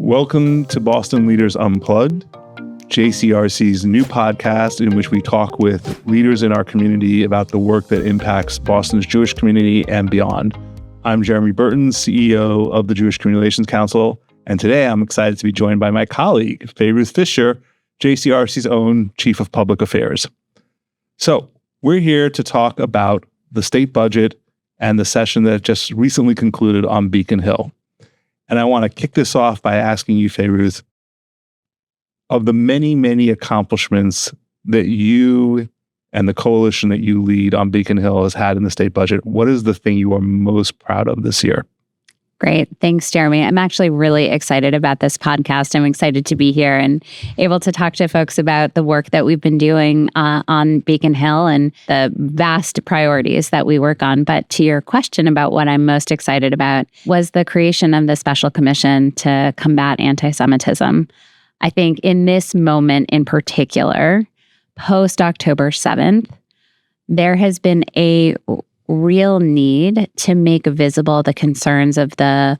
Welcome to Boston Leaders Unplugged, JCRC's new podcast in which we talk with leaders in our community about the work that impacts Boston's Jewish community and beyond. I'm Jeremy Burton, CEO of the Jewish Community Relations Council, and today I'm excited to be joined by my colleague, FayeRuth Fisher, JCRC's own Chief of Public Affairs. So we're here to talk about the state budget and the session that just recently concluded on Beacon Hill. And I want to kick this off by asking you, FayeRuth, of the many, many accomplishments that you and the coalition that you lead on Beacon Hill has had in the state budget, what is the thing you are most proud of this year? Great. Thanks, Jeremy. I'm actually really excited about this podcast. I'm excited to be here and able to talk to folks about the work that we've been doing on Beacon Hill and the vast priorities that we work on. But to your question about what I'm most excited about was the creation of the Special Commission to combat anti-Semitism. I think in this moment in particular, post-October 7th, there has been a real need to make visible the concerns of the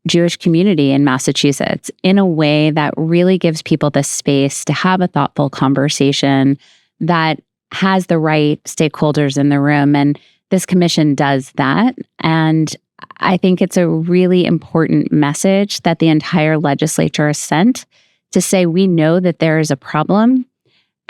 Jewish community in Massachusetts in a way that really gives people the space to have a thoughtful conversation that has the right stakeholders in the room. And this commission does that. And I think it's a really important message that the entire legislature has sent to say, we know that there is a problem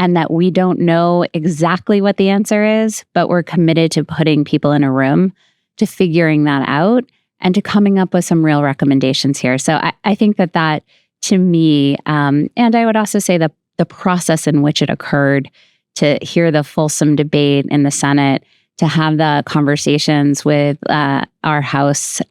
and that we don't know exactly what the answer is, but we're committed to putting people in a room, to figuring that out, and to coming up with some real recommendations here. So I think that to me, and I would also say that the process in which it occurred, to hear the fulsome debate in the Senate, to have the conversations with our House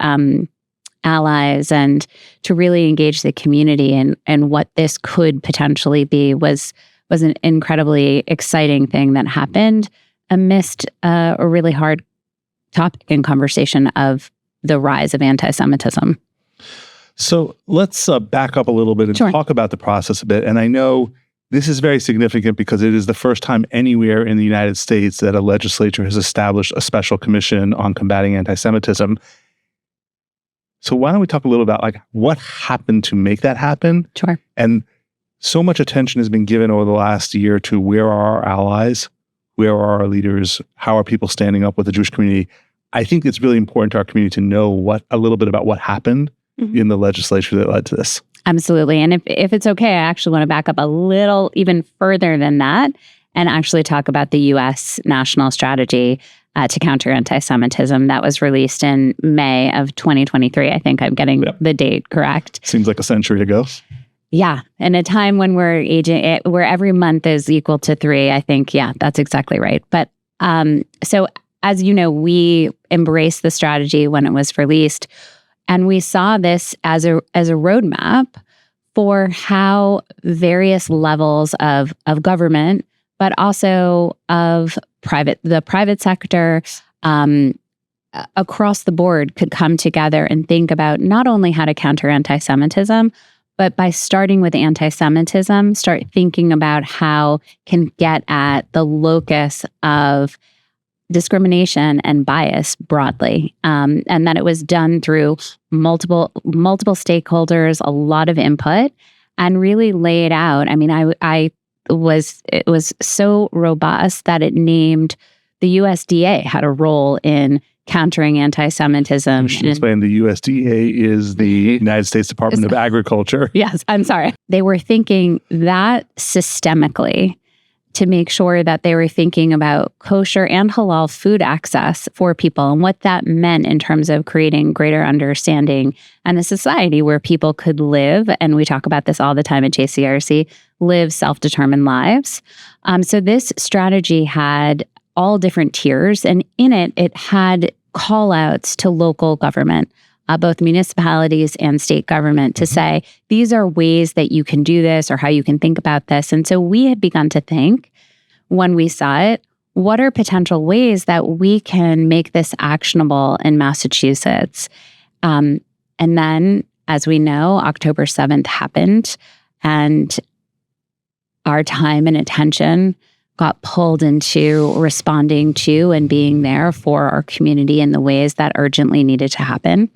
allies, and to really engage the community and what this could potentially be was an incredibly exciting thing that happened amidst a really hard topic and conversation of the rise of anti-Semitism. So let's back up a little bit and talk about the process a bit. And I know this is very significant because it is the first time anywhere in the United States that a legislature has established a special commission on combating anti-Semitism. So why don't we talk a little about what happened to make that happen? Sure. And so much attention has been given over the last year to where are our allies, where are our leaders, how are people standing up with the Jewish community. I think it's really important to our community to know a little bit about what happened in the legislature that led to this. Absolutely. And if it's okay, I actually want to back up a little even further than that and actually talk about the U.S. national strategy to counter anti-Semitism that was released in May of 2023. I think I'm getting the date correct. Seems like a century ago. Yeah. In a time when we're aging, where every month is equal to 3, I think, that's exactly right. But so as you know, we embraced the strategy when it was released, and we saw this as a roadmap for how various levels of government, but also of the private sector, across the board could come together and think about not only how to counter anti-Semitism, but by starting with anti-Semitism, start thinking about how can get at the locus of discrimination and bias broadly, and that it was done through multiple stakeholders, a lot of input, and really laid out. I mean, it was so robust that it named the USDA had a role in countering anti-Semitism. You should explain the USDA is the United States Department of Agriculture. Yes, I'm sorry. They were thinking that systemically to make sure that they were thinking about kosher and halal food access for people and what that meant in terms of creating greater understanding and a society where people could live, and we talk about this all the time at JCRC, live self-determined lives. So this strategy had all different tiers, and in it had call-outs to local government, both municipalities and state government, to say, these are ways that you can do this or how you can think about this. And so we had begun to think, when we saw it, what are potential ways that we can make this actionable in Massachusetts? And then, as we know, October 7th happened, and our time and attention got pulled into responding to and being there for our community in the ways that urgently needed to happen.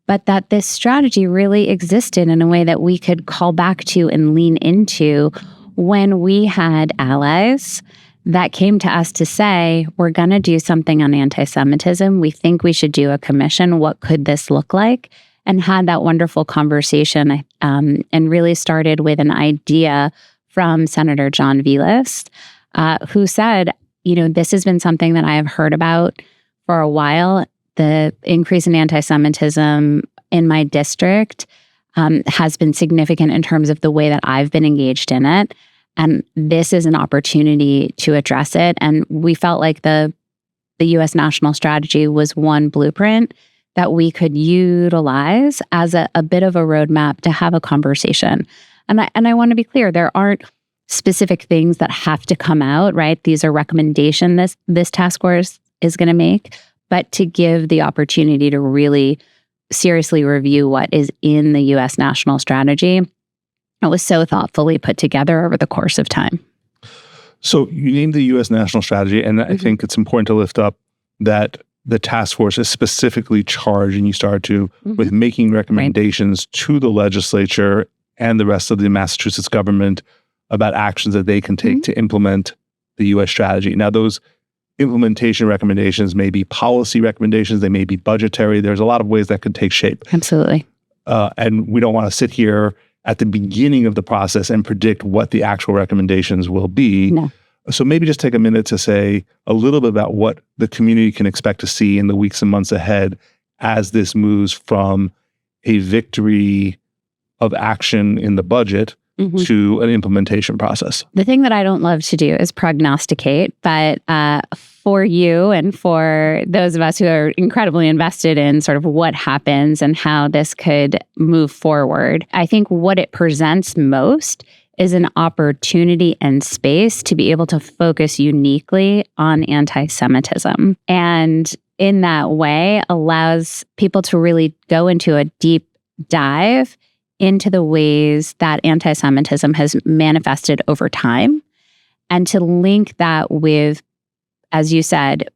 but that this strategy really existed in a way that we could call back to and lean into when we had allies that came to us to say, we're going to do something on anti-Semitism. We think we should do a commission. What could this look like? And had that wonderful conversation and really started with an idea from Senator John Velas, who said, this has been something that I have heard about for a while. The increase in anti-Semitism in my district has been significant in terms of the way that I've been engaged in it. And this is an opportunity to address it. And we felt like the U.S. national strategy was one blueprint that we could utilize as a bit of a roadmap to have a conversation. And I want to be clear, there aren't specific things that have to come out, right? These are recommendations this task force is going to make, but to give the opportunity to really seriously review what is in the U.S. national strategy. It was so thoughtfully put together over the course of time. So you named the U.S. national strategy, and I think it's important to lift up that the task force is specifically charged, and you started to, with making recommendations to the legislature and the rest of the Massachusetts government about actions that they can take to implement the U.S. strategy. Now, those implementation recommendations may be policy recommendations, they may be budgetary. There's a lot of ways that could take shape. Absolutely. And we don't want to sit here at the beginning of the process and predict what the actual recommendations will be. No. So maybe just take a minute to say a little bit about what the community can expect to see in the weeks and months ahead as this moves from a victory of action in the budget to an implementation process. The thing that I don't love to do is prognosticate, but for you and for those of us who are incredibly invested in sort of what happens and how this could move forward, I think what it presents most is an opportunity and space to be able to focus uniquely on anti-Semitism. And in that way, allows people to really go into a deep dive into the ways that anti-Semitism has manifested over time, and to link that with, as you said,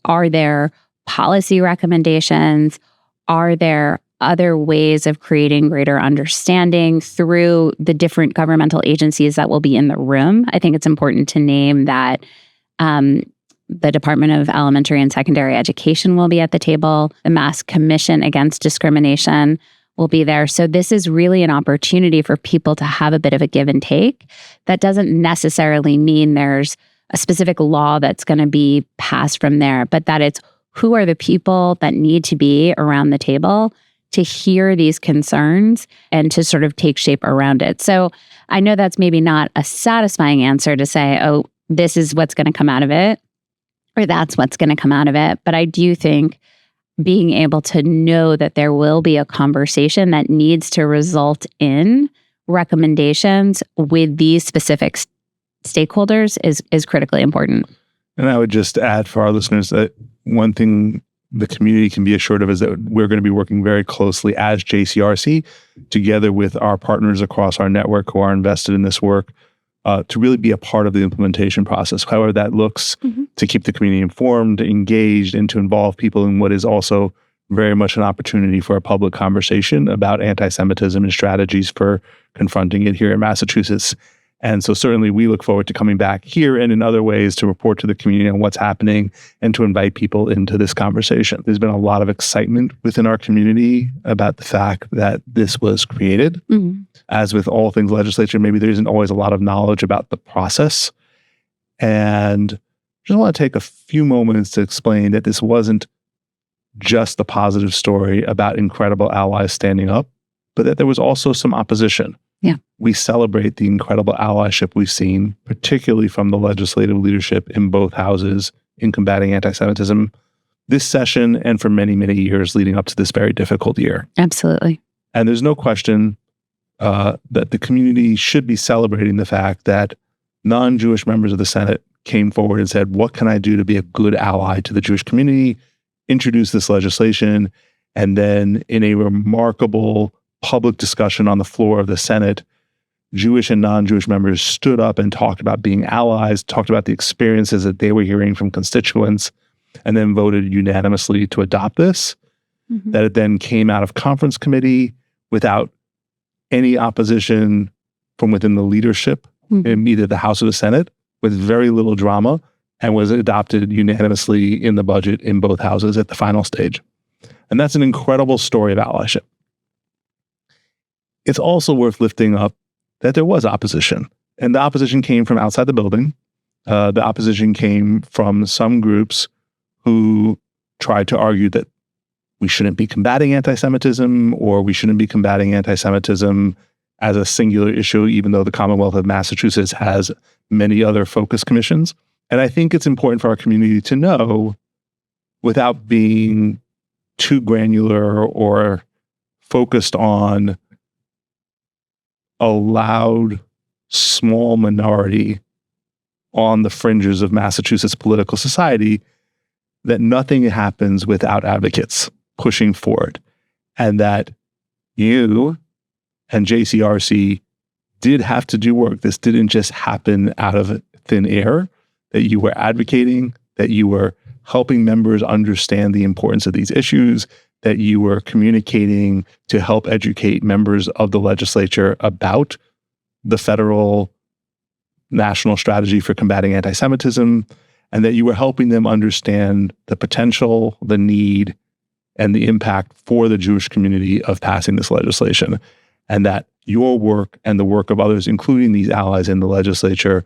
are there policy recommendations? Are there other ways of creating greater understanding through the different governmental agencies that will be in the room? I think it's important to name that the Department of Elementary and Secondary Education will be at the table. The Mass Commission Against Discrimination will be there. So this is really an opportunity for people to have a bit of a give and take. That doesn't necessarily mean there's a specific law that's going to be passed from there, but that it's who are the people that need to be around the table to hear these concerns and to sort of take shape around it. So I know that's maybe not a satisfying answer to say, oh, this is what's going to come out of it, or that's what's going to come out of it. But I do think being able to know that there will be a conversation that needs to result in recommendations with these specific stakeholders is critically important. And I would just add for our listeners that one thing the community can be assured of is that we're going to be working very closely as JCRC together with our partners across our network who are invested in this work to really be a part of the implementation process, however that looks, to keep the community informed, engaged, and to involve people in what is also very much an opportunity for a public conversation about anti-Semitism and strategies for confronting it here in Massachusetts. And so certainly we look forward to coming back here and in other ways to report to the community on what's happening and to invite people into this conversation. There's been a lot of excitement within our community about the fact that this was created. As with all things legislature, maybe there isn't always a lot of knowledge about the process. And just want to take a few moments to explain that this wasn't just a positive story about incredible allies standing up, but that there was also some opposition. Yeah. We celebrate the incredible allyship we've seen, particularly from the legislative leadership in both houses in combating anti-Semitism this session and for many, many years leading up to this very difficult year. Absolutely. And there's no question that the community should be celebrating the fact that non-Jewish members of the Senate came forward and said, what can I do to be a good ally to the Jewish community, introduce this legislation, and then in a remarkable public discussion on the floor of the Senate, Jewish and non-Jewish members stood up and talked about being allies, talked about the experiences that they were hearing from constituents, and then voted unanimously to adopt this. that it then came out of conference committee without any opposition from within the leadership in either the House or the Senate, with very little drama, and was adopted unanimously in the budget in both houses at the final stage. And that's an incredible story of allyship. It's also worth lifting up that there was opposition, and the opposition came from outside the building. The opposition came from some groups who tried to argue that we shouldn't be combating anti-Semitism, or we shouldn't be combating anti-Semitism as a singular issue, even though the Commonwealth of Massachusetts has many other focus commissions. And I think it's important for our community to know, without being too granular or focused on a loud, small minority on the fringes of Massachusetts political society, that nothing happens without advocates pushing forward, and that you and JCRC did have to do work. This didn't just happen out of thin air, that you were advocating, that you were helping members understand the importance of these issues, that you were communicating to help educate members of the legislature about the federal national strategy for combating anti-Semitism, and that you were helping them understand the potential, the need, and the impact for the Jewish community of passing this legislation. And that your work and the work of others, including these allies in the legislature,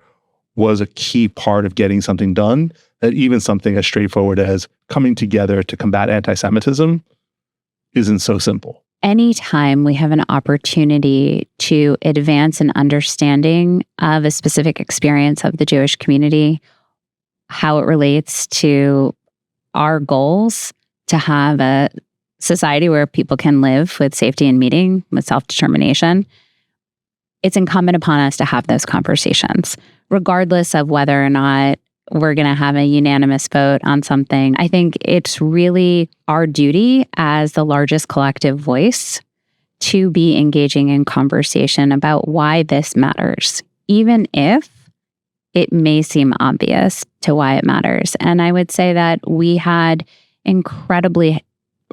was a key part of getting something done, that even something as straightforward as coming together to combat anti-Semitism isn't so simple. Anytime we have an opportunity to advance an understanding of a specific experience of the Jewish community, how it relates to our goals to have a society where people can live with safety and meaning, with self-determination, it's incumbent upon us to have those conversations, regardless of whether or not we're going to have a unanimous vote on something. I think it's really our duty as the largest collective voice to be engaging in conversation about why this matters, even if it may seem obvious to why it matters. And I would say that we had incredibly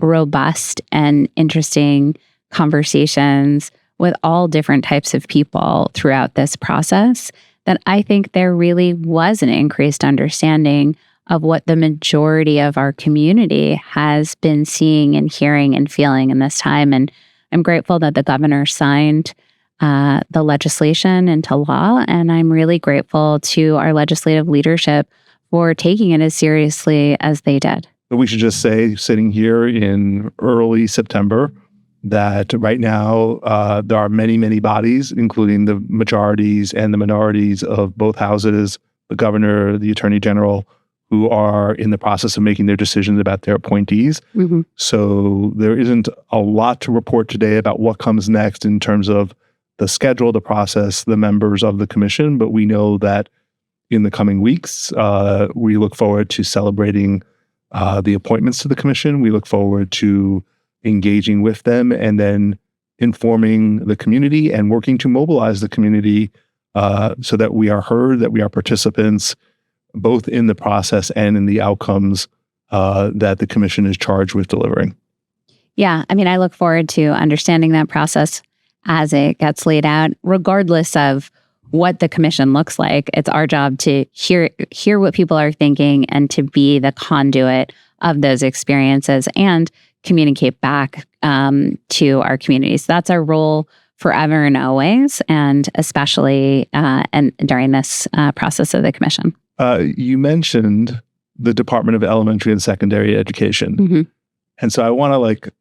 robust and interesting conversations with all different types of people throughout this process, that I think there really was an increased understanding of what the majority of our community has been seeing and hearing and feeling in this time. And I'm grateful that the governor signed the legislation into law. And I'm really grateful to our legislative leadership for taking it as seriously as they did. But we should just say, sitting here in early September, that right now there are many, many bodies, including the majorities and the minorities of both houses, the governor, the attorney general, who are in the process of making their decisions about their appointees. So there isn't a lot to report today about what comes next in terms of the schedule, the process, the members of the commission. But we know that in the coming weeks, we look forward to celebrating the appointments to the commission. We look forward to engaging with them and then informing the community and working to mobilize the community so that we are heard, that we are participants, both in the process and in the outcomes that the commission is charged with delivering. Yeah, I mean, I look forward to understanding that process as it gets laid out, regardless of what the commission looks like. It's our job to hear what people are thinking and to be the conduit of those experiences and communicate back to our communities. That's our role forever and always, and especially and during this process of the commission. You mentioned the Department of Elementary and Secondary Education. And so I want to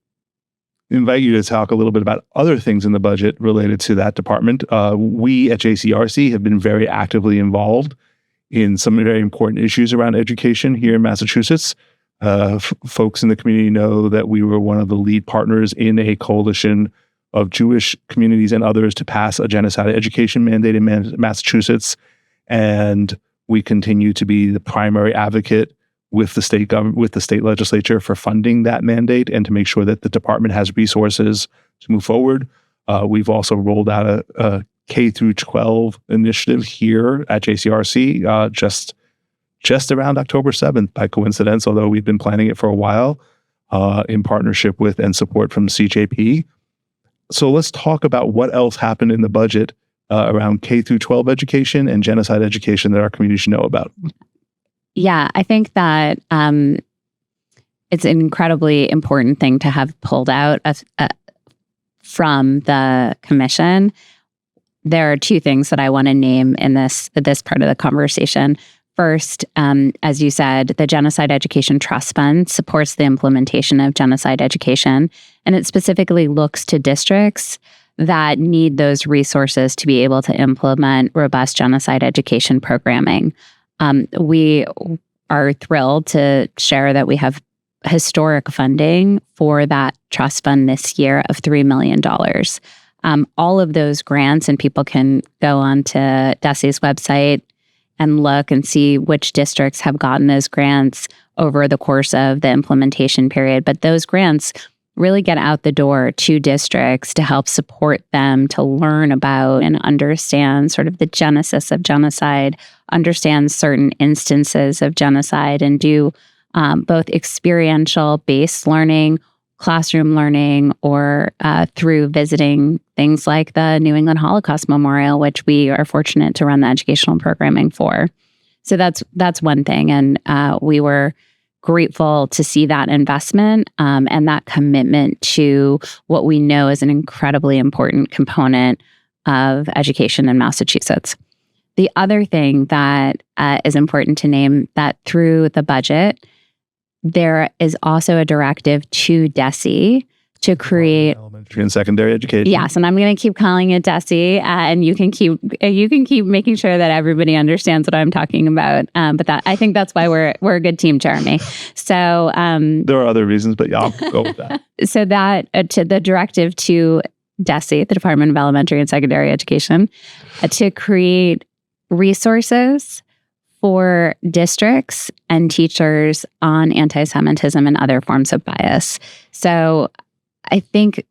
invite you to talk a little bit about other things in the budget related to that department. We at JCRC have been very actively involved in some very important issues around education here in Massachusetts. Folks in the community know that we were one of the lead partners in a coalition of Jewish communities and others to pass a genocide education mandate in Massachusetts. And we continue to be the primary advocate with the state government, with the state legislature, for funding that mandate and to make sure that the department has resources to move forward. We've also rolled out a K through 12 initiative here at JCRC just around October 7th by coincidence, although we've been planning it for a while. in partnership with and support from CJP. So let's talk about what else happened in the budget around K through 12 education and genocide education that our community should know about. Yeah, I think that it's an incredibly important thing to have pulled out from the commission. There are two things that I want to name in this part of the conversation. First, as you said, the Genocide Education Trust Fund supports the implementation of genocide education, and it specifically looks to districts that need those resources to be able to implement robust genocide education programming. We are thrilled to share that we have historic funding for that trust fund this year of $3 million. All of those grants, and people can go onto DESE's website and look and see which districts have gotten those grants over the course of the implementation period. But those grants really get out the door to districts to help support them to learn about and understand sort of the genesis of genocide, understand certain instances of genocide, and do both experiential-based learning, classroom learning, or through visiting things like the New England Holocaust Memorial, which we are fortunate to run the educational programming for. So that's one thing. And we were grateful to see that investment and that commitment to what we know is an incredibly important component of education in Massachusetts. The other thing that is important to name, that through the budget, there is also a directive to DESE to create elementary and secondary education. Yes, and I'm going to keep calling it DESE, and you can keep making sure that everybody understands what I'm talking about. But I think that's why we're a good team, Jeremy. So there are other reasons, but yeah, I'll go with that. So that to the directive to DESE, the Department of Elementary and Secondary Education, to create resources for districts and teachers on anti-Semitism and other forms of bias. So I think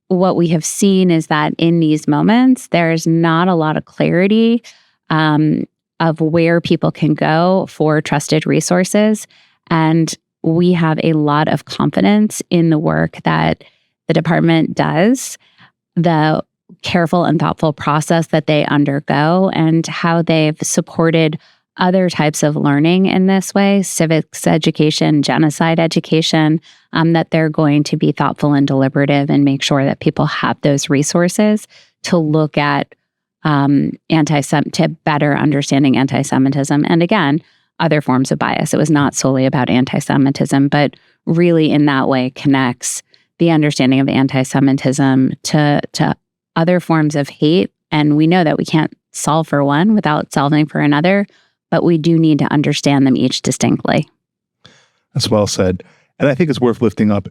what we have seen is that in these moments, there's not a lot of clarity of where people can go for trusted resources. And we have a lot of confidence in the work that the department does, the careful and thoughtful process that they undergo, and how they've supported other types of learning in this way, civics education, genocide education, that they're going to be thoughtful and deliberative and make sure that people have those resources to look at to better understanding anti-Semitism. And again, other forms of bias. It was not solely about anti-Semitism, but really in that way connects the understanding of anti-Semitism to other forms of hate. And we know that we can't solve for one without solving for another, but we do need to understand them each distinctly. That's well said. And I think it's worth lifting up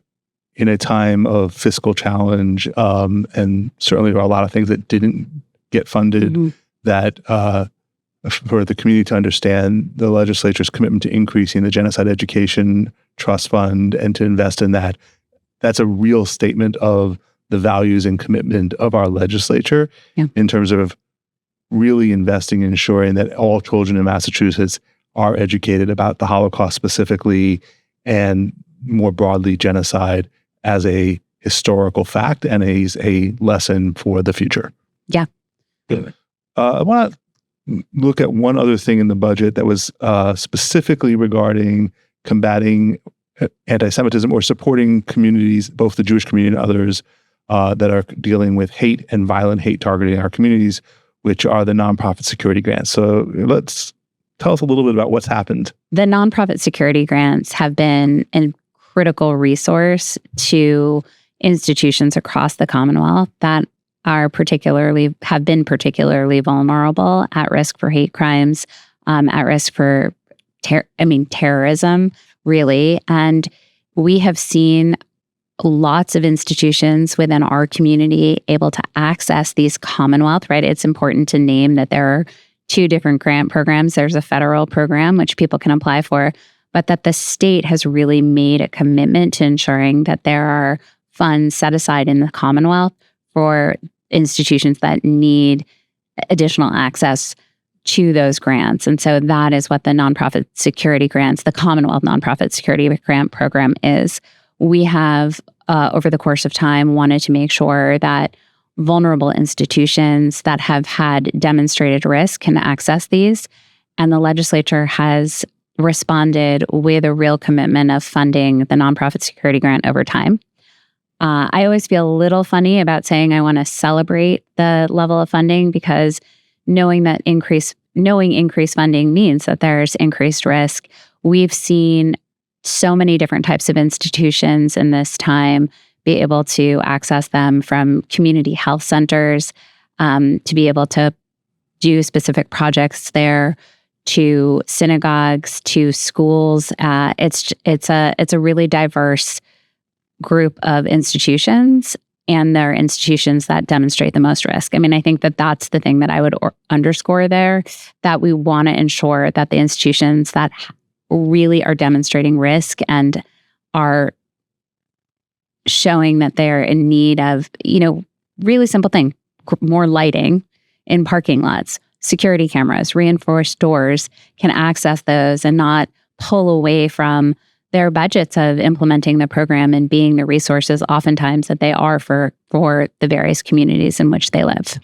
in a time of fiscal challenge, and certainly there are a lot of things that didn't get funded, that for the community to understand the legislature's commitment to increasing the Genocide Education Trust Fund and to invest in that. That's a real statement of the values and commitment of our legislature in terms of really investing in ensuring that all children in Massachusetts are educated about the Holocaust specifically, and more broadly genocide as a historical fact and a lesson for the future. Yeah. I want to look at one other thing in the budget that was specifically regarding combating anti-Semitism or supporting communities, both the Jewish community and others that are dealing with hate and violent hate targeting our communities, which are the nonprofit security grants. So let's tell us a little bit about what's happened. The nonprofit security grants have been a critical resource to institutions across the Commonwealth that have been particularly vulnerable, at risk for hate crimes, at risk for terrorism, really. And we have seen lots of institutions within our community able to access these Commonwealth, right? It's important to name that there are two different grant programs. There's a federal program, which people can apply for, but that the state has really made a commitment to ensuring that there are funds set aside in the Commonwealth for institutions that need additional access to those grants. And so that is what the nonprofit security grants, the Commonwealth Nonprofit Security Grant Program is. we have, over the course of time, wanted to make sure that vulnerable institutions that have had demonstrated risk can access these. And the legislature has responded with a real commitment of funding the nonprofit security grant over time. I always feel a little funny about saying I want to celebrate the level of funding, because knowing increased funding means that there's increased risk. We've seen so many different types of institutions in this time be able to access them, from community health centers to be able to do specific projects there, to synagogues, to schools. It's a really diverse group of institutions, and they're institutions that demonstrate the most risk. I mean, I think that that's the thing that I would underscore there, that we want to ensure that the institutions that really are demonstrating risk and are showing that they're in need of, really simple thing, more lighting in parking lots, security cameras, reinforced doors, can access those and not pull away from their budgets of implementing the program and being the resources oftentimes that they are for the various communities in which they live.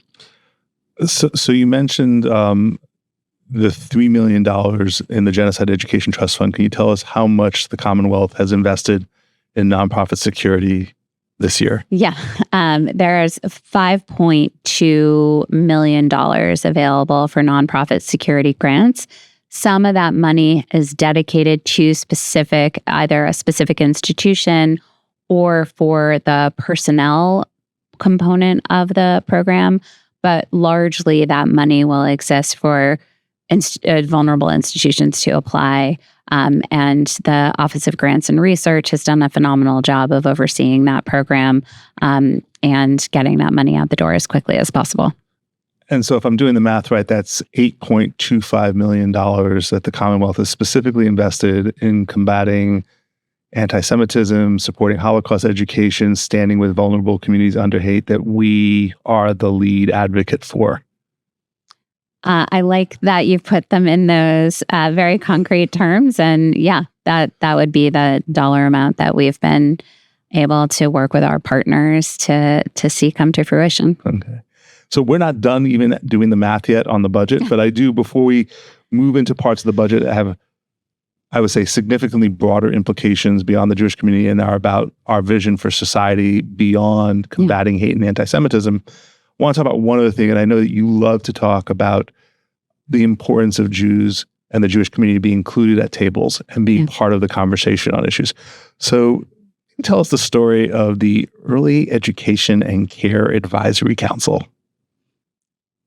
So you mentioned the $3 million in the Genocide Education Trust Fund. Can you tell us how much the Commonwealth has invested in nonprofit security this year? Yeah. There's $5.2 million available for nonprofit security grants. Some of that money is dedicated to either a specific institution or for the personnel component of the program, but largely that money will exist for vulnerable institutions to apply. And the Office of Grants and Research has done a phenomenal job of overseeing that program and getting that money out the door as quickly as possible. And so if I'm doing the math right, that's $8.25 million that the Commonwealth has specifically invested in combating anti-Semitism, supporting Holocaust education, standing with vulnerable communities under hate, that we are the lead advocate for. I like that you've put them in those very concrete terms. And yeah, that would be the dollar amount that we've been able to work with our partners to see come to fruition. Okay. So we're not done even doing the math yet on the budget, but I do, before we move into parts of the budget, have, I would say, significantly broader implications beyond the Jewish community and are about our vision for society beyond combating hate and anti-Semitism. I want to talk about one other thing, and I know that you love to talk about the importance of Jews and the Jewish community being included at tables and being part of the conversation on issues. So tell us the story of the Early Education and Care Advisory Council.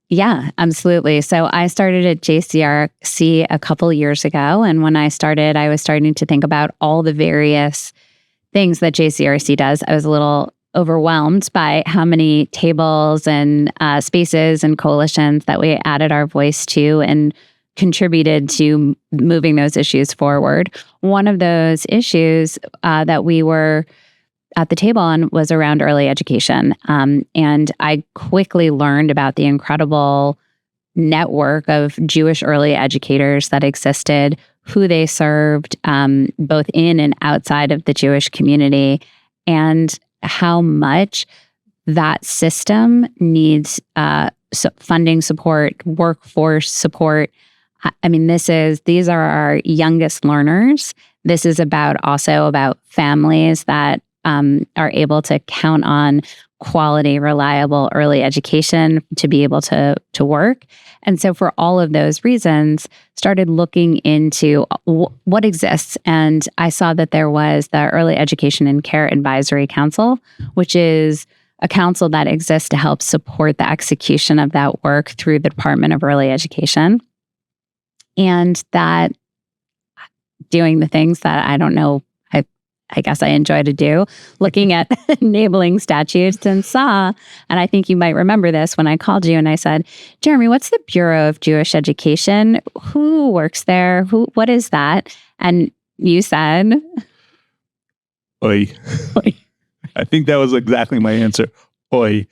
Yeah, absolutely. So I started at JCRC a couple years ago. And when I started, I was starting to think about all the various things that JCRC does. I was a little overwhelmed by how many tables and spaces and coalitions that we added our voice to and contributed to moving those issues forward. One of those issues that we were at the table on was around early education. And I quickly learned about the incredible network of Jewish early educators that existed, who they served, both in and outside of the Jewish community, and how much that system needs funding support, workforce support. I mean, these are our youngest learners. This is also about families that are able to count on quality, reliable early education to be able to work. And so for all of those reasons, started looking into what exists. And I saw that there was the Early Education and Care Advisory Council, which is a council that exists to help support the execution of that work through the Department of Early Education. And that doing the things that I don't know, I guess I enjoy to do, looking at enabling statutes, and I think you might remember this when I called you and I said, Jeremy, what's the Bureau of Jewish Education? Who works there? What is that? And you said, Oi. I think that was exactly my answer. Oi.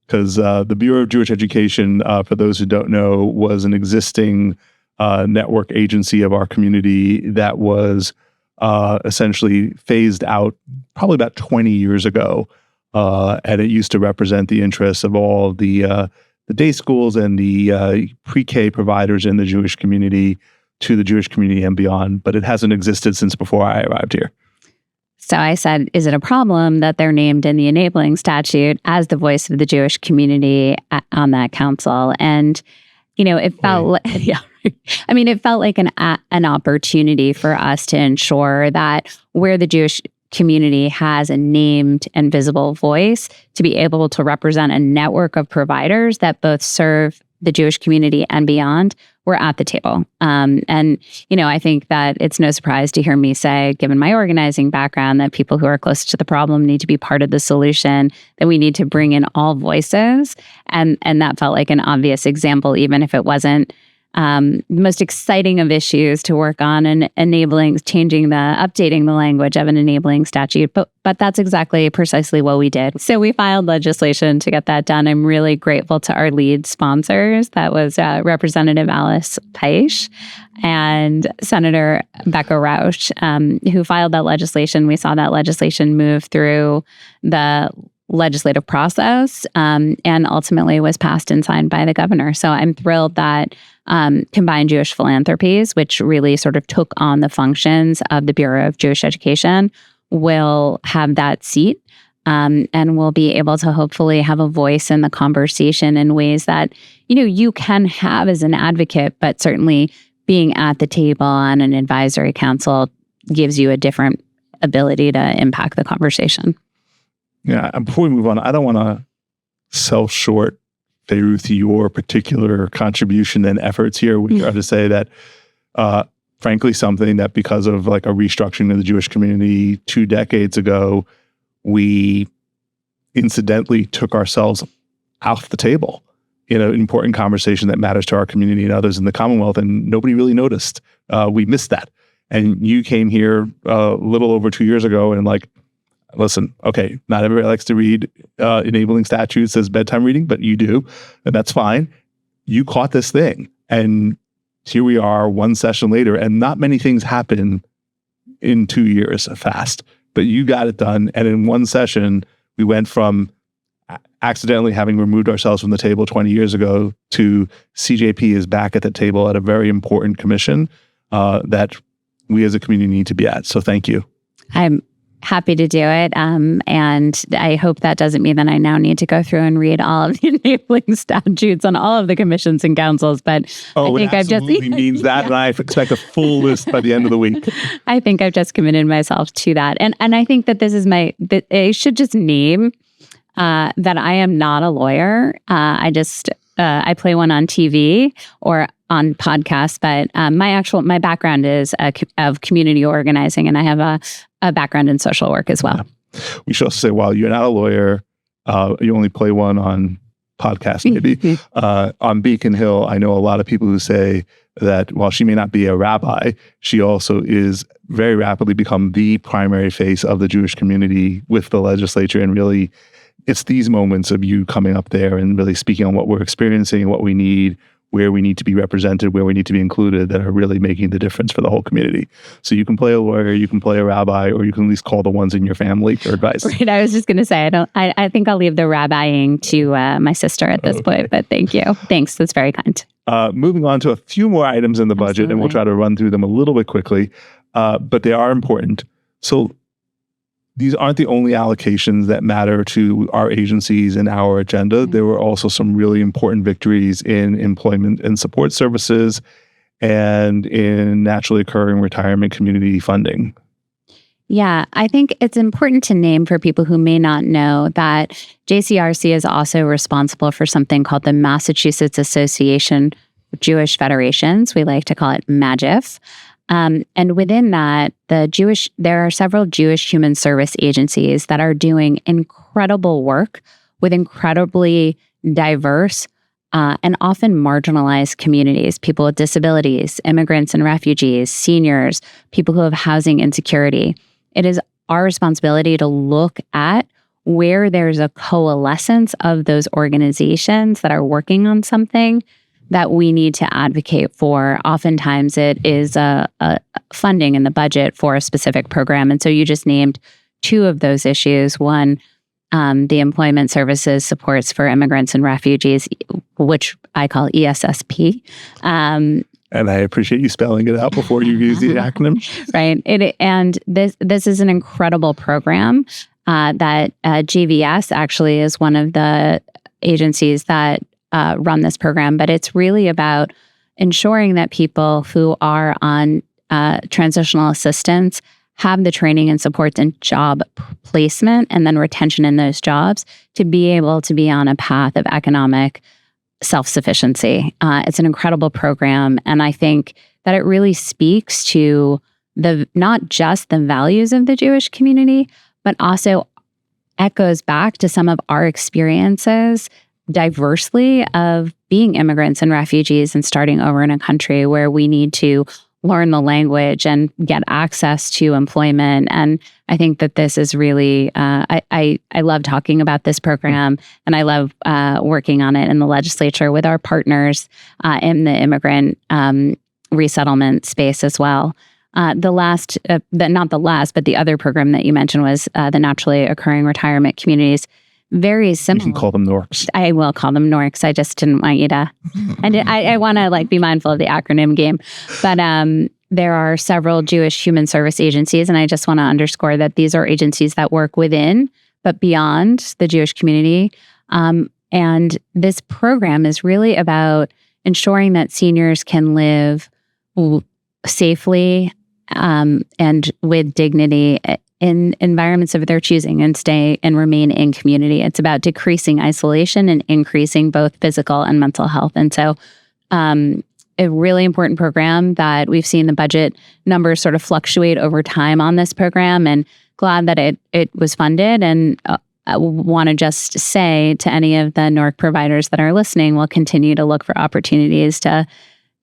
Because the Bureau of Jewish Education, for those who don't know, was an existing network agency of our community that was essentially phased out probably about 20 years ago. And it used to represent the interests of all the day schools and the pre-K providers in the Jewish community to the Jewish community and beyond. But it hasn't existed since before I arrived here. So I said, is it a problem that they're named in the enabling statute as the voice of the Jewish community on that council? And, it felt it felt like an opportunity for us to ensure that where the Jewish community has a named and visible voice, to be able to represent a network of providers that both serve the Jewish community and beyond, we're at the table. I think that it's no surprise to hear me say, given my organizing background, that people who are close to the problem need to be part of the solution, that we need to bring in all voices. And that felt like an obvious example, even if it wasn't the most exciting of issues to work on, and updating the language of an enabling statute. But that's precisely what we did. So we filed legislation to get that done. I'm really grateful to our lead sponsors. That was Representative Alice Paish and Senator Becca Rausch, who filed that legislation. We saw that legislation move through the legislative process and ultimately was passed and signed by the governor. So I'm thrilled that Combined Jewish Philanthropies, which really sort of took on the functions of the Bureau of Jewish Education, will have that seat and will be able to hopefully have a voice in the conversation in ways that, you can have as an advocate, but certainly being at the table on an advisory council gives you a different ability to impact the conversation. Yeah, and before we move on, I don't want to sell short, FayeRuth, your particular contribution and efforts here, which are to say that, frankly, something that because of like a restructuring of the Jewish community 2 decades ago, we incidentally took ourselves off the table in an important conversation that matters to our community and others in the Commonwealth, and nobody really noticed. We missed that. And you came here a little over 2 years ago and listen, okay, not everybody likes to read enabling statutes as bedtime reading, but you do, and that's fine. You caught this thing, and here we are 1 session later, and not many things happen in 2 years fast, but you got it done. And in 1 session, we went from accidentally having removed ourselves from the table 20 years ago to CJP is back at the table at a very important commission that we as a community need to be at. So thank you. I'm happy to do it. And I hope that doesn't mean that I now need to go through and read all of the enabling statutes on all of the commissions and councils. But I think it absolutely means that. And I expect a full list by the end of the week. I think I've just committed myself to that. And I think that this is I should just name that I am not a lawyer. I play one on TV or on podcasts, but my background is of community organizing, and I have a background in social work as well. Yeah. We should also say, while you're not a lawyer, you only play one on podcasts, maybe. On Beacon Hill, I know a lot of people who say that while she may not be a rabbi, she also is very rapidly become the primary face of the Jewish community with the legislature. And really, it's these moments of you coming up there and really speaking on what we're experiencing, what we need, where we need to be represented, where we need to be included, that are really making the difference for the whole community. So you can play a lawyer, you can play a rabbi, or you can at least call the ones in your family for advice. Right. I was just going to say, I think I'll leave the rabbiing to my sister at this point, but thank you. Thanks. That's very kind. Moving on to a few more items in the budget, and we'll try to run through them a little bit quickly, but they are important. So these aren't the only allocations that matter to our agencies and our agenda. There were also some really important victories in employment and support services and in naturally occurring retirement community funding. Yeah, I think it's important to name for people who may not know that JCRC is also responsible for something called the Massachusetts Association of Jewish Federations. We like to call it MAJIF. And within that, there are several Jewish human service agencies that are doing incredible work with incredibly diverse and often marginalized communities, people with disabilities, immigrants and refugees, seniors, people who have housing insecurity. It is our responsibility to look at where there's a coalescence of those organizations that are working on something that we need to advocate for. Oftentimes it is a funding in the budget for a specific program. And so you just named two of those issues. One, the Employment Services Supports for Immigrants and Refugees, which I call ESSP. And I appreciate you spelling it out before you use the acronym. Right. And this is an incredible program that GVS actually is one of the agencies that run this program. But it's really about ensuring that people who are on transitional assistance have the training and supports and job placement and then retention in those jobs to be able to be on a path of economic self-sufficiency. It's an incredible program. And I think that it really speaks to not just the values of the Jewish community, but also echoes back to some of our experiences diversely of being immigrants and refugees and starting over in a country where we need to learn the language and get access to employment. And I think that this is really, I love talking about this program, and I love working on it in the legislature with our partners in the immigrant resettlement space as well. Not the last, but the other program that you mentioned was the Naturally Occurring Retirement Communities. Very similar. You can call them NORCs. I will call them NORCs. I just didn't want you to. And I want to be mindful of the acronym game. But there are several Jewish human service agencies, and I just want to underscore that these are agencies that work within, but beyond the Jewish community. And this program is really about ensuring that seniors can live safely and with dignity in environments of their choosing and stay and remain in community. It's about decreasing isolation and increasing both physical and mental health. And so a really important program that we've seen the budget numbers sort of fluctuate over time on this program, and glad that it was funded. And I want to just say to any of the NORC providers that are listening, we'll continue to look for opportunities to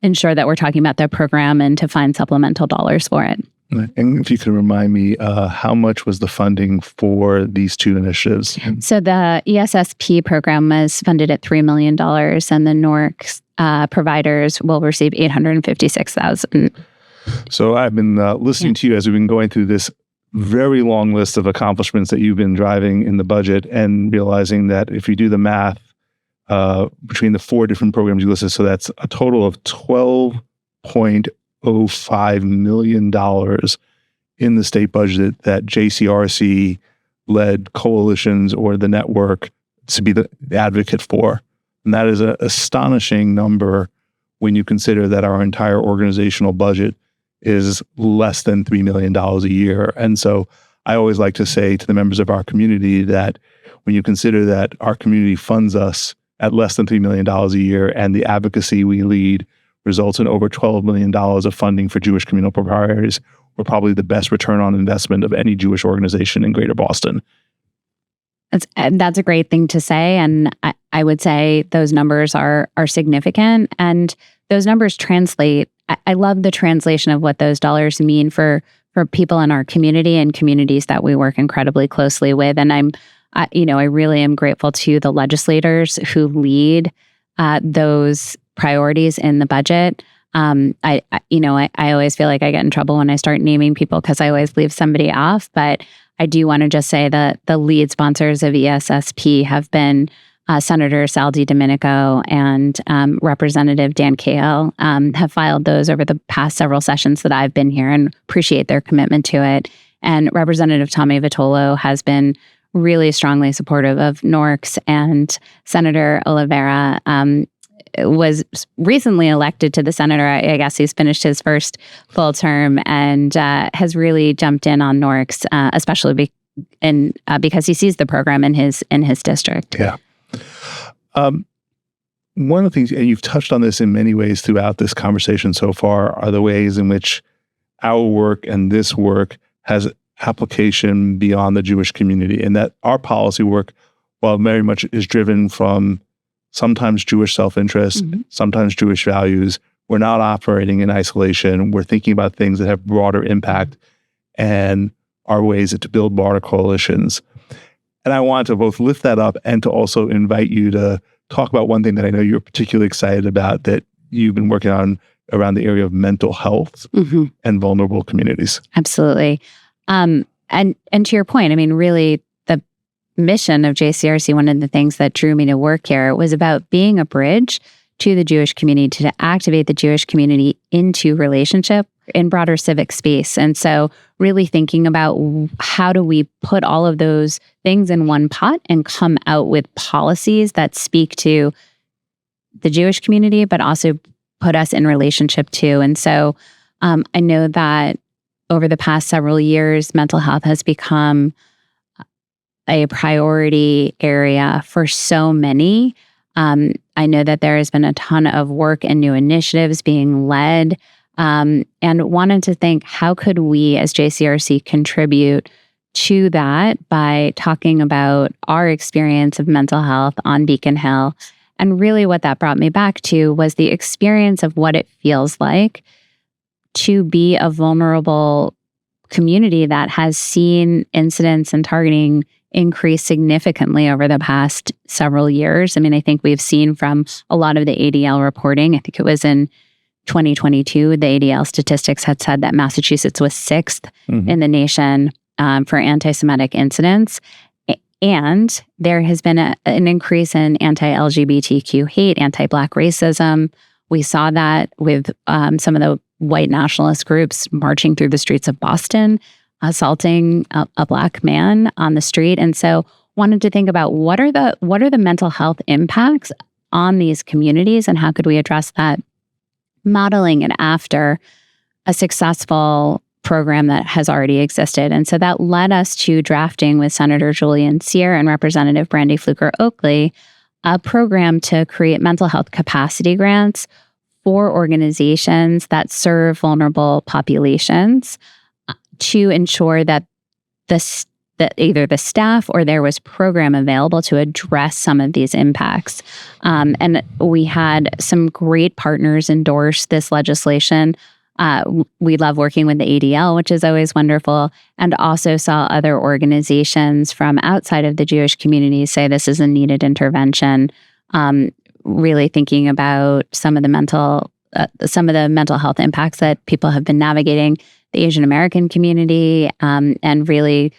ensure that we're talking about their program and to find supplemental dollars for it. And if you could remind me, how much was the funding for these two initiatives? So the ESSP program was funded at $3 million, and the NORC providers will receive $856,000. So I've been listening to you as we've been going through this very long list of accomplishments that you've been driving in the budget, and realizing that if you do the math between the four different programs you listed, so that's a total of $12.05 million in the state budget that JCRC led coalitions or the network to be the advocate for. And that is an astonishing number when you consider that our entire organizational budget is less than $3 million a year. And so I always like to say to the members of our community that when you consider that our community funds us at less than $3 million a year, and the advocacy we lead results in over $12 million of funding for Jewish communal priorities, we're probably the best return on investment of any Jewish organization in Greater Boston. That's a great thing to say. And I would say those numbers are significant, and those numbers translate. I love the translation of what those dollars mean for people in our community and communities that we work incredibly closely with. And I really am grateful to the legislators who lead those priorities in the budget. I always feel like I get in trouble when I start naming people because I always leave somebody off. But I do want to just say that the lead sponsors of ESSP have been Senator Sal DiDomenico and Representative Dan Cahill have filed those over the past several sessions that I've been here, and appreciate their commitment to it. And Representative Tommy Vitolo has been really strongly supportive of NORCs, and Senator Oliveira was recently elected to the Senate. I guess he's finished his first full term, and has really jumped in on NORCs, especially because he sees the program in his district. Yeah. One of the things, and you've touched on this in many ways throughout this conversation so far, are the ways in which our work and this work has application beyond the Jewish community, and that our policy work, while very much is driven from sometimes Jewish self-interest, sometimes Jewish values, we're not operating in isolation. We're thinking about things that have broader impact and are ways to build broader coalitions. And I want to both lift that up and to also invite you to talk about one thing that I know you're particularly excited about that you've been working on around the area of mental health and vulnerable communities. Absolutely. And to your point, I mean, really, the mission of JCRC, one of the things that drew me to work here was about being a bridge to the Jewish community, to activate the Jewish community into relationship in broader civic space. And so really thinking about how do we put all of those things in one pot and come out with policies that speak to the Jewish community, but also put us in relationship to. And so I know that over the past several years, mental health has become a priority area for so many. I know that there has been a ton of work and new initiatives being led, and wanted to think, how could we as JCRC contribute to that by talking about our experience of mental health on Beacon Hill. And really what that brought me back to was the experience of what it feels like to be a vulnerable community that has seen incidents and targeting increase significantly over the past several years. I mean, I think we've seen from a lot of the ADL reporting, I think it was in 2022, the ADL statistics had said that Massachusetts was 6th in the nation for anti-Semitic incidents. And there has been an increase in anti-LGBTQ hate, anti-Black racism. We saw that with some of the white nationalist groups marching through the streets of Boston, assaulting a Black man on the street. And so wanted to think about what are the mental health impacts on these communities and how could we address that, modeling it after a successful program that has already existed. And so that led us to drafting with Senator Julian Cyr and Representative Brandy Fluker-Oakley a program to create mental health capacity grants for organizations that serve vulnerable populations to ensure that that either the staff or there was program available to address some of these impacts. And we had some great partners endorse this legislation. We love working with the ADL, which is always wonderful, and also saw other organizations from outside of the Jewish community say this is a needed intervention, really thinking about some of the mental health impacts that people have been navigating, the Asian American community, and really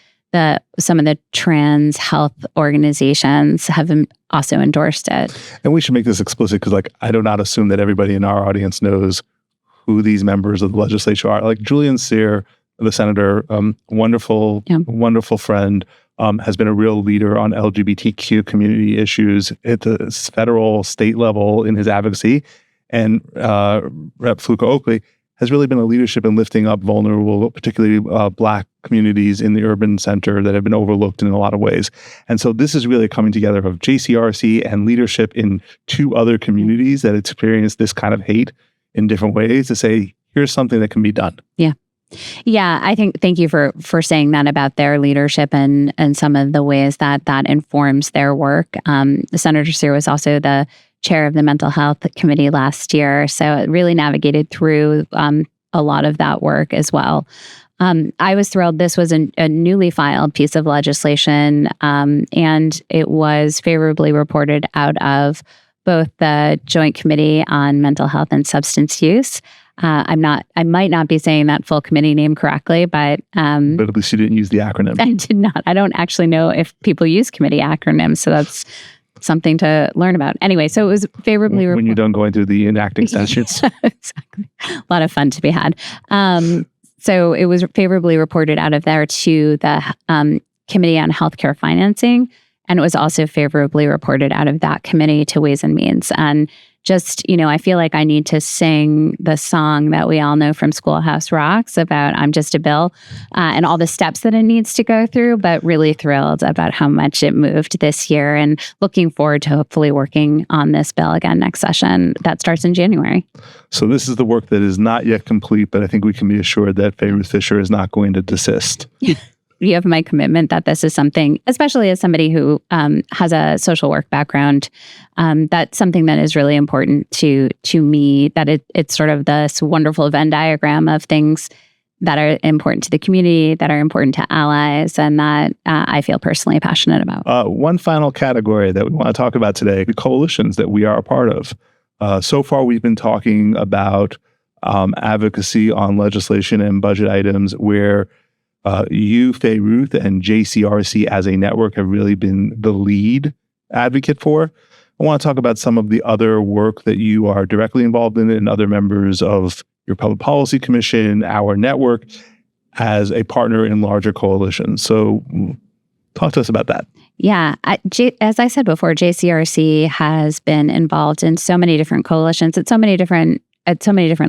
some of the trans health organizations have also endorsed it. And we should make this explicit because, I do not assume that everybody in our audience knows who these members of the legislature are. Like Julian Cyr, the senator, wonderful friend, has been a real leader on LGBTQ community issues at the federal, state level in his advocacy. And Rep. Fluker-Oakley has really been a leadership in lifting up vulnerable, particularly Black communities in the urban center that have been overlooked in a lot of ways. And so this is really coming together of JCRC and leadership in 2 other communities that experience this kind of hate in different ways to say, here's something that can be done. Yeah. Yeah, thank you for saying that about their leadership and some of the ways that informs their work. Senator Cyr was also the chair of the Mental Health Committee last year, so it really navigated through a lot of that work as well. I was thrilled. This was a newly filed piece of legislation, and it was favorably reported out of both the Joint Committee on Mental Health and Substance Use. I might not be saying that full committee name correctly, but at least you didn't use the acronym. I did not. I don't actually know if people use committee acronyms, so that's something to learn about. Anyway, so it was favorably when you're done going through the enacting statutes. Exactly, a lot of fun to be had. So it was favorably reported out of there to the Committee on Healthcare Financing. And it was also favorably reported out of that committee to Ways and Means. And just, I feel like I need to sing the song that we all know from Schoolhouse Rocks about I'm Just a Bill and all the steps that it needs to go through, but really thrilled about how much it moved this year and looking forward to hopefully working on this bill again next session that starts in January. So this is the work that is not yet complete, but I think we can be assured that FayeRuth Fisher is not going to desist. You have my commitment that this is something, especially as somebody who has a social work background, that's something that is really important to me, that it's sort of this wonderful Venn diagram of things that are important to the community, that are important to allies, and that I feel personally passionate about. One final category that we want to talk about today, the coalitions that we are a part of. So far, we've been talking about advocacy on legislation and budget items where you, FayeRuth, and JCRC as a network have really been the lead advocate for. I want to talk about some of the other work that you are directly involved in and other members of your Public Policy Commission, our network, as a partner in larger coalitions. So talk to us about that. Yeah. As I said before, JCRC has been involved in so many different coalitions at so many different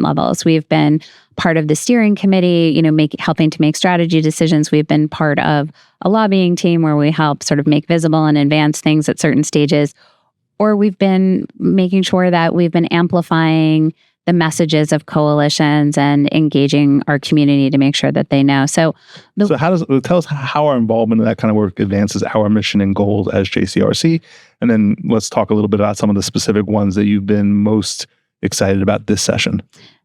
levels. We've been part of the steering committee, helping to make strategy decisions. We've been part of a lobbying team where we help sort of make visible and advance things at certain stages. Or we've been making sure that we've been amplifying the messages of coalitions and engaging our community to make sure that they know. So tell us how our involvement in that kind of work advances our mission and goals as JCRC. And then let's talk a little bit about some of the specific ones that you've been most excited about this session.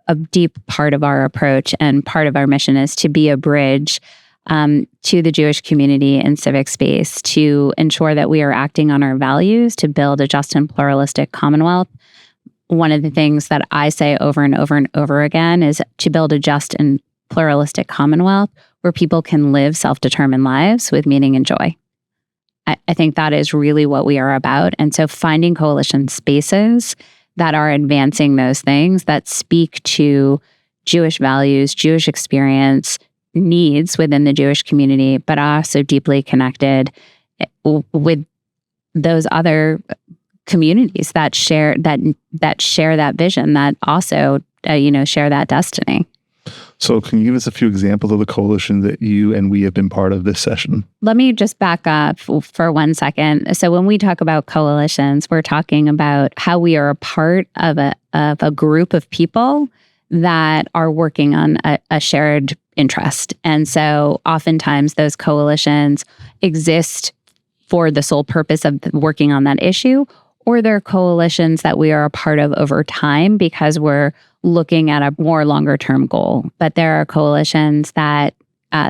A deep part of our approach and part of our mission is to be a bridge to the Jewish community and civic space to ensure that we are acting on our values to build a just and pluralistic Commonwealth. One of the things that I say over and over and over again is to build a just and pluralistic Commonwealth where people can live self-determined lives with meaning and joy. I think that is really what we are about. And so finding coalition spaces that are advancing those things that speak to Jewish values, Jewish experience, needs within the Jewish community, but also deeply connected with those other communities that share that vision, that also share that destiny. So can you give us a few examples of the coalition that you and we have been part of this session? Let me just back up for 1 second. So when we talk about coalitions, we're talking about how we are a part of a group of people that are working on a shared interest. And so oftentimes those coalitions exist for the sole purpose of working on that issue, or they're coalitions that we are a part of over time because we're looking at a more longer term goal. But there are coalitions that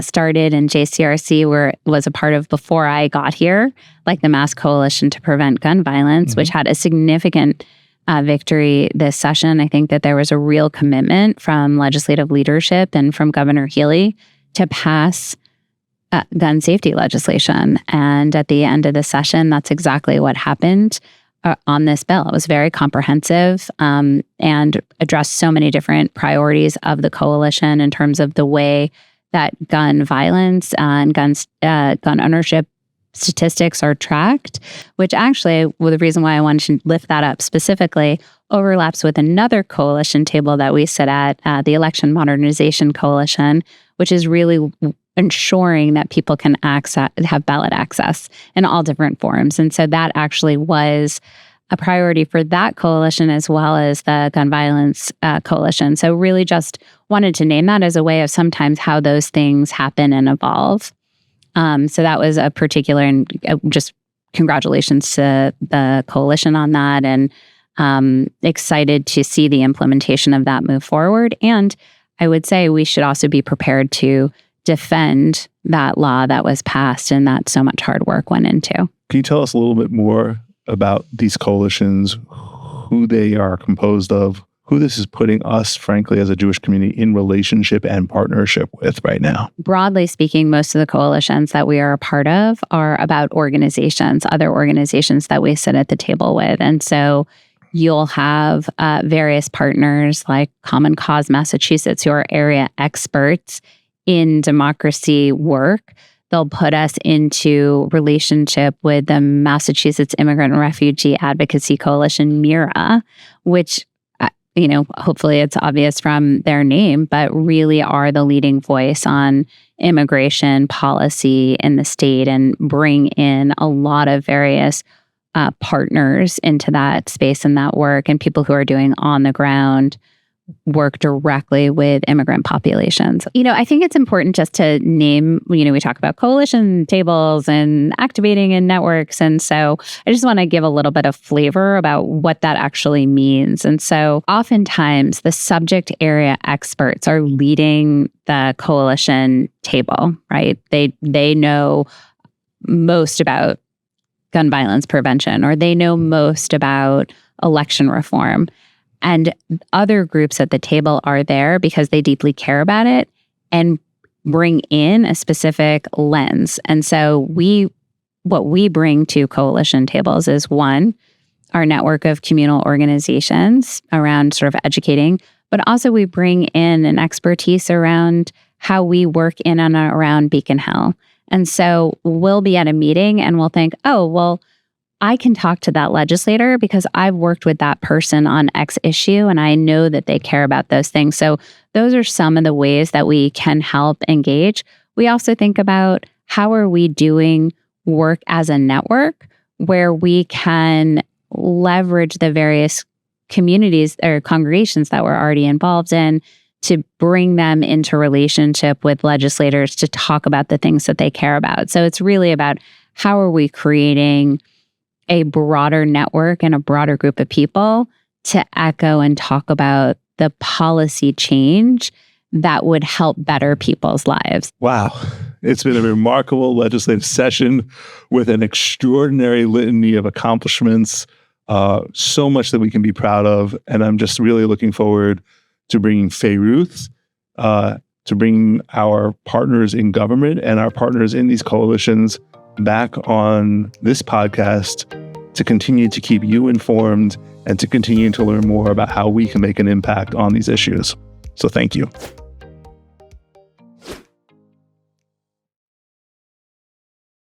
started in JCRC was a part of before I got here, like the Mass Coalition to Prevent Gun Violence, which had a significant victory this session. I think that there was a real commitment from legislative leadership and from Governor Healy to pass gun safety legislation. And at the end of the session, that's exactly what happened on this bill. It was very comprehensive and addressed so many different priorities of the coalition in terms of the way that gun violence and gun ownership statistics are tracked, which actually, the reason why I wanted to lift that up specifically, overlaps with another coalition table that we sit at, the Election Modernization Coalition, which is really ensuring that people can have ballot access in all different forms. And so that actually was a priority for that coalition as well as the gun violence coalition. So really just wanted to name that as a way of sometimes how those things happen and evolve. So that was a particular, and just congratulations to the coalition on that, and excited to see the implementation of that move forward. And I would say we should also be prepared to defend that law that was passed and that so much hard work went into. Can you tell us a little bit more about these coalitions, who they are composed of, who this is putting us, frankly, as a Jewish community in relationship and partnership with right now? Broadly speaking, most of the coalitions that we are a part of are about organizations, other organizations that we sit at the table with. And so you'll have various partners like Common Cause Massachusetts, who are area experts in democracy work. They'll put us into relationship with the Massachusetts Immigrant and Refugee Advocacy Coalition, MIRA, which, hopefully it's obvious from their name, but really are the leading voice on immigration policy in the state and bring in a lot of various partners into that space and that work, and people who are doing on the ground work directly with immigrant populations. I think it's important just to name, we talk about coalition tables and activating in networks. And so I just want to give a little bit of flavor about what that actually means. And so oftentimes the subject area experts are leading the coalition table, right? They know most about gun violence prevention, or they know most about election reform. And other groups at the table are there because they deeply care about it and bring in a specific lens. And so what we bring to coalition tables is, one, our network of communal organizations around sort of educating, but also we bring in an expertise around how we work in and around Beacon Hill. And so we'll be at a meeting and we'll think, oh, well, I can talk to that legislator because I've worked with that person on X issue and I know that they care about those things. So those are some of the ways that we can help engage. We also think about how are we doing work as a network where we can leverage the various communities or congregations that we're already involved in to bring them into relationship with legislators to talk about the things that they care about. So it's really about how are we creating a broader network and a broader group of people to echo and talk about the policy change that would help better people's lives. Wow. It's been a remarkable legislative session with an extraordinary litany of accomplishments, so much that we can be proud of. And I'm just really looking forward to bringing FayeRuth, to bring our partners in government and our partners in these coalitions back on this podcast to continue to keep you informed and to continue to learn more about how we can make an impact on these issues. So thank you.